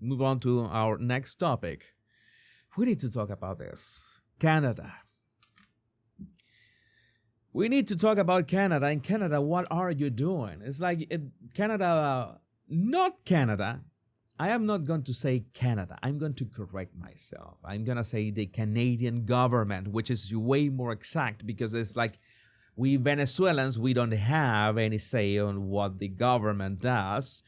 move on to our next topic. We need to talk about this. Canada. We need to talk about Canada. In Canada, what are you doing? It's like Canada, not Canada. I am not going to say Canada. I'm going to correct myself. I'm going to say the Canadian government, which is way more exact because it's like we Venezuelans, we don't have any say on what the government does.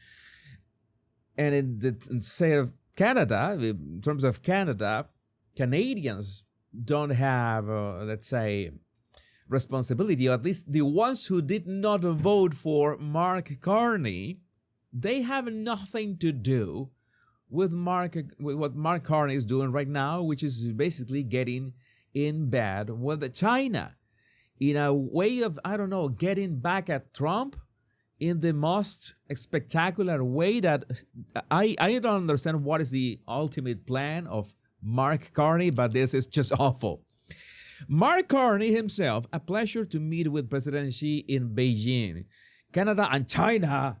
And instead of Canada, in terms of Canada, Canadians don't have, let's say, responsibility, or at least the ones who did not vote for Mark Carney, they have nothing to do with what Mark Carney is doing right now, which is basically getting in bed with China in a way of, I don't know, getting back at Trump in the most spectacular way that I don't understand what is the ultimate plan of Mark Carney, but this is just awful. Mark Carney himself, a pleasure to meet with President Xi in Beijing. Canada and China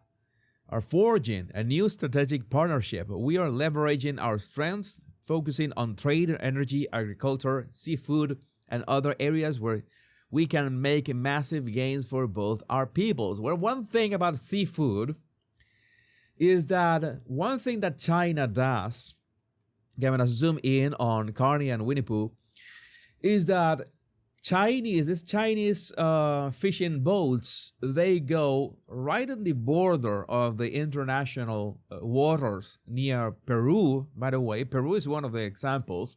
are forging a new strategic partnership. We are leveraging our strengths, focusing on trade, energy, agriculture, seafood, and other areas where we can make massive gains for both our peoples. Well, one thing about seafood is that one thing that China does, I'm going to zoom in on Carney and Winnie Pooh, is that Chinese fishing boats, they go right on the border of the international waters near Peru. By the way, Peru is one of the examples.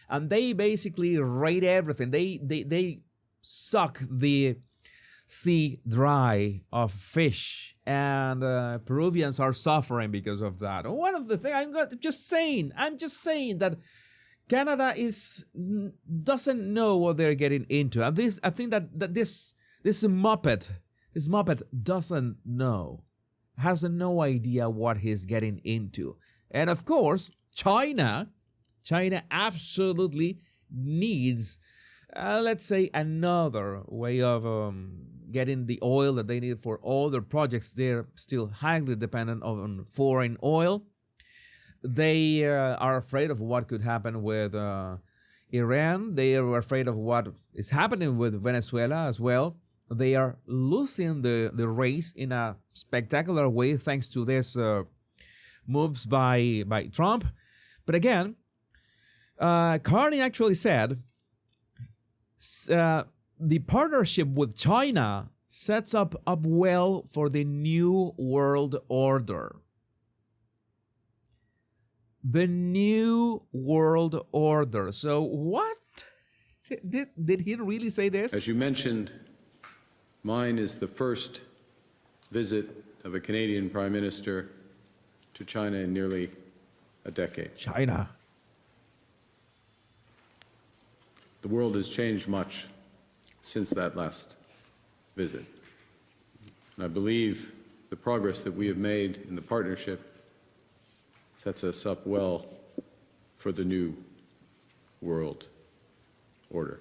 And they basically raid everything. They suck the sea dry of fish. And Peruvians are suffering because of that. One of the things, I'm just saying that Canada doesn't know what they're getting into, and I think that this Muppet doesn't know, has no idea what he's getting into, and of course China absolutely needs, let's say, another way of getting the oil that they need for all their projects. They're still highly dependent on foreign oil. They are afraid of what could happen with Iran. They are afraid of what is happening with Venezuela as well. They are losing the race in a spectacular way thanks to this moves by Trump. But again, Carney actually said the partnership with China sets up well for the new world order. The new world order. So what? Did he really say this? As you mentioned, mine is the first visit of a Canadian Prime Minister to China in nearly a decade. China. The world has changed much since that last visit. And I believe the progress that we have made in the partnership sets us up well for the new world order.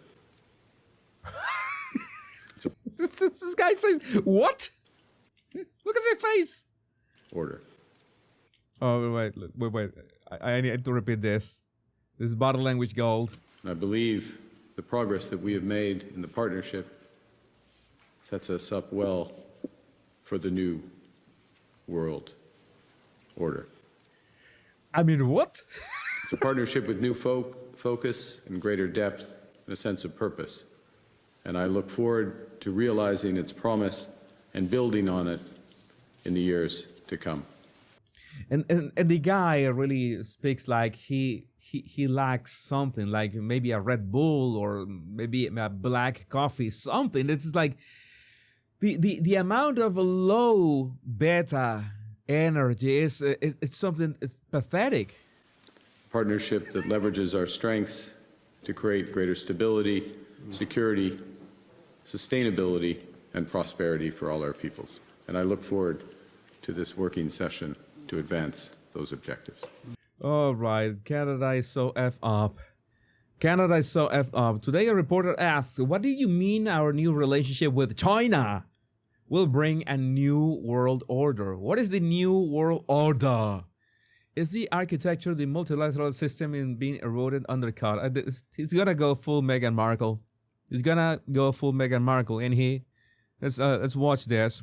This guy says, what? Look at his face. Order. Oh, wait. I need to repeat this. This is body language gold. And I believe the progress that we have made in the partnership sets us up well for the new world order. I mean, what? It's a partnership with new focus and greater depth and a sense of purpose. And I look forward to realizing its promise and building on it in the years to come. And the guy really speaks like he lacks something, like maybe a Red Bull or maybe a black coffee, something. It's like the amount of low beta energy is it's something, it's pathetic. Partnership that leverages our strengths to create greater stability, security, sustainability, and prosperity for all our peoples. And I look forward to this working session to advance those objectives. All right, Canada is so F up. Canada is so F up. Today a reporter asks, what do you mean our new relationship with China will bring a new world order? What is the new world order? is the architecture, the multilateral system in being eroded, undercut? He's gonna go full Meghan Markle. He's gonna go full Meghan Markle, and let's watch this.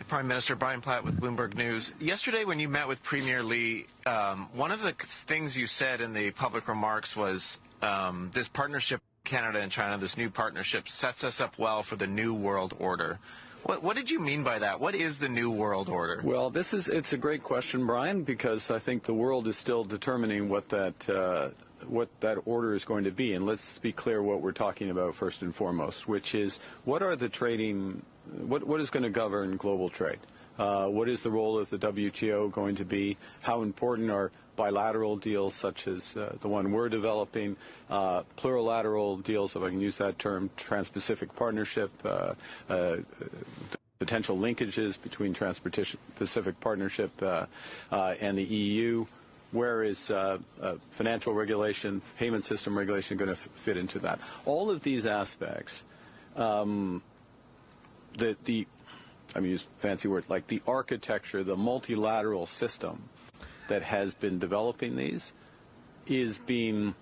Prime Minister Brian Platt with Bloomberg News. Yesterday, when you met with Premier Lee, one of the things you said in the public remarks was this partnership, Canada and China, this new partnership sets us up well for the new world order. What did you mean by that? What is the new world order? Well, it's a great question, Brian, because I think the world is still determining what that order is going to be. And let's be clear what we're talking about first and foremost, which is what are the trading, what is going to govern global trade? What is the role of the WTO going to be? How important are bilateral deals such as the one we're developing, plurilateral deals, if I can use that term, Trans-Pacific Partnership, potential linkages between Trans-Pacific Partnership and the EU? Where is financial regulation, payment system regulation going to fit into that? All of these aspects, I'm use fancy words like the architecture, the multilateral system that has been developing these is being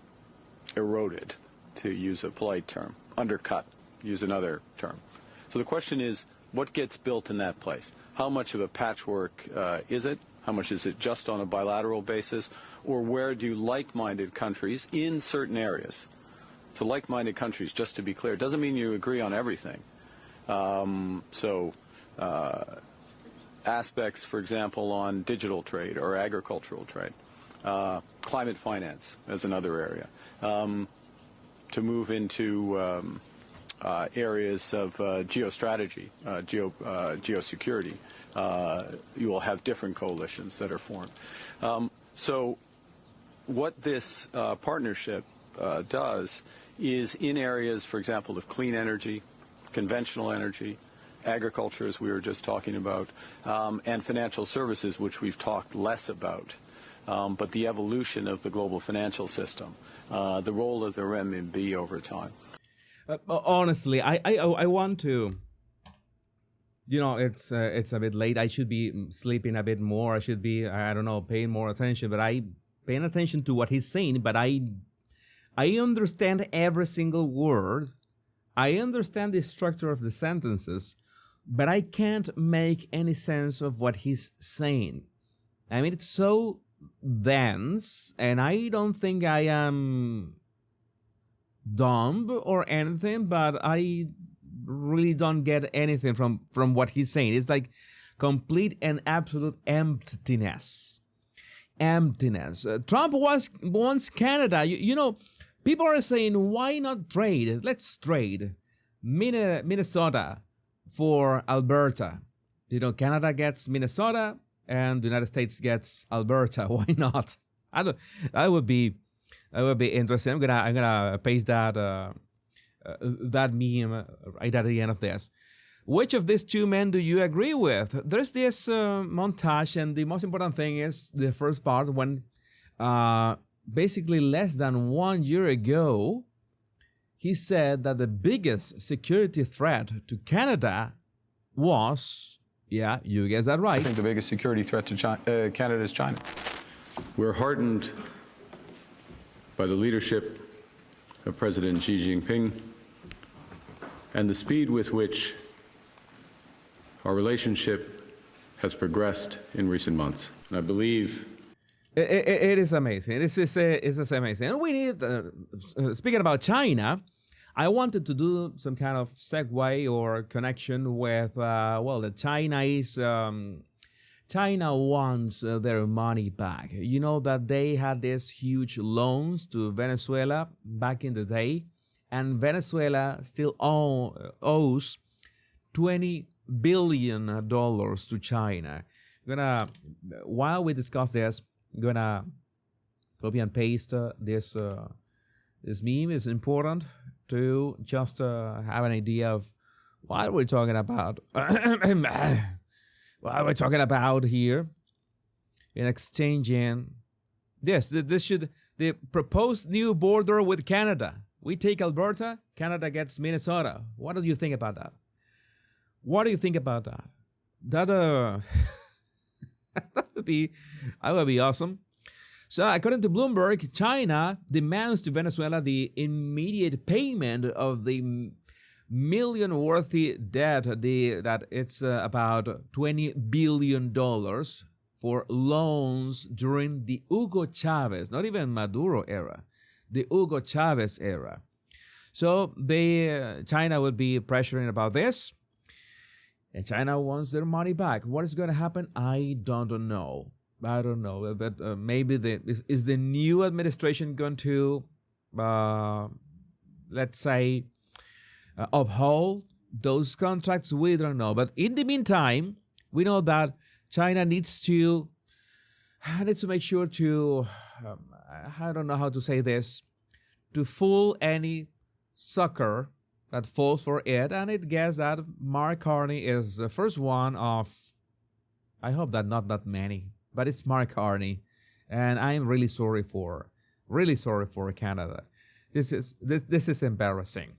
eroded, to use a polite term, undercut, use another term. So the question is, what gets built in that place? How much of a patchwork is it? How much is it just on a bilateral basis? Or where do like-minded countries in certain areas? So like-minded countries, just to be clear, doesn't mean you agree on everything. Aspects, for example, on digital trade or agricultural trade, climate finance as another area, to move into areas of geostrategy, geosecurity. You will have different coalitions that are formed. So what this partnership does is in areas, for example, of clean energy, conventional energy, agriculture, as we were just talking about, and financial services, which we've talked less about, but the evolution of the global financial system, the role of the renminbi over time. Honestly, I want to. It's a bit late. I should be sleeping a bit more. I should be, I don't know, paying more attention. But I paying attention to what he's saying. But I understand every single word. I understand the structure of the sentences, but I can't make any sense of what he's saying. I mean, it's so dense, and I don't think I am dumb or anything, but I really don't get anything from what he's saying. It's like complete and absolute emptiness. Trump wants Canada. People are saying, why not trade? Let's trade Minnesota for Alberta. Canada gets Minnesota and the United States gets Alberta. Why not? That would be interesting. I'm gonna paste that meme right at the end of this. Which of these two men do you agree with? There's this montage, and the most important thing is the first part when basically less than 1 year ago, he said that the biggest security threat to Canada was, yeah, you guessed that right. I think the biggest security threat to Canada is China. We're heartened by the leadership of President Xi Jinping and the speed with which our relationship has progressed in recent months. And I believe it is amazing. It's amazing. And we need, speaking about China, I wanted to do some kind of segue or connection with, the Chinese. China wants their money back. You know that they had these huge loans to Venezuela back in the day, and Venezuela still owes $20 billion to China. While we discuss this, I'm gonna copy and paste this meme. It's important to just have an idea of what we're talking about. What we're talking about here in exchanging this should the proposed new border with Canada. We take Alberta, Canada gets Minnesota. What do you think about that? What do you think about that? That would be awesome. So, according to Bloomberg, China demands to Venezuela the immediate payment of the million-worthy debt. That it's about $20 billion for loans during the Hugo Chavez, not even Maduro era, the Hugo Chavez era. So China would be pressuring about this, and China wants their money back. What is going to happen? I don't know. But maybe is the new administration going to, let's say, uphold those contracts? We don't know. But in the meantime, we know that China needs to make sure to, I don't know how to say this, to fool any sucker that falls for it. And it guess that Mark Carney is the first one of, I hope that not that many, but it's Mark Carney. And I'm really sorry for Canada. This is embarrassing.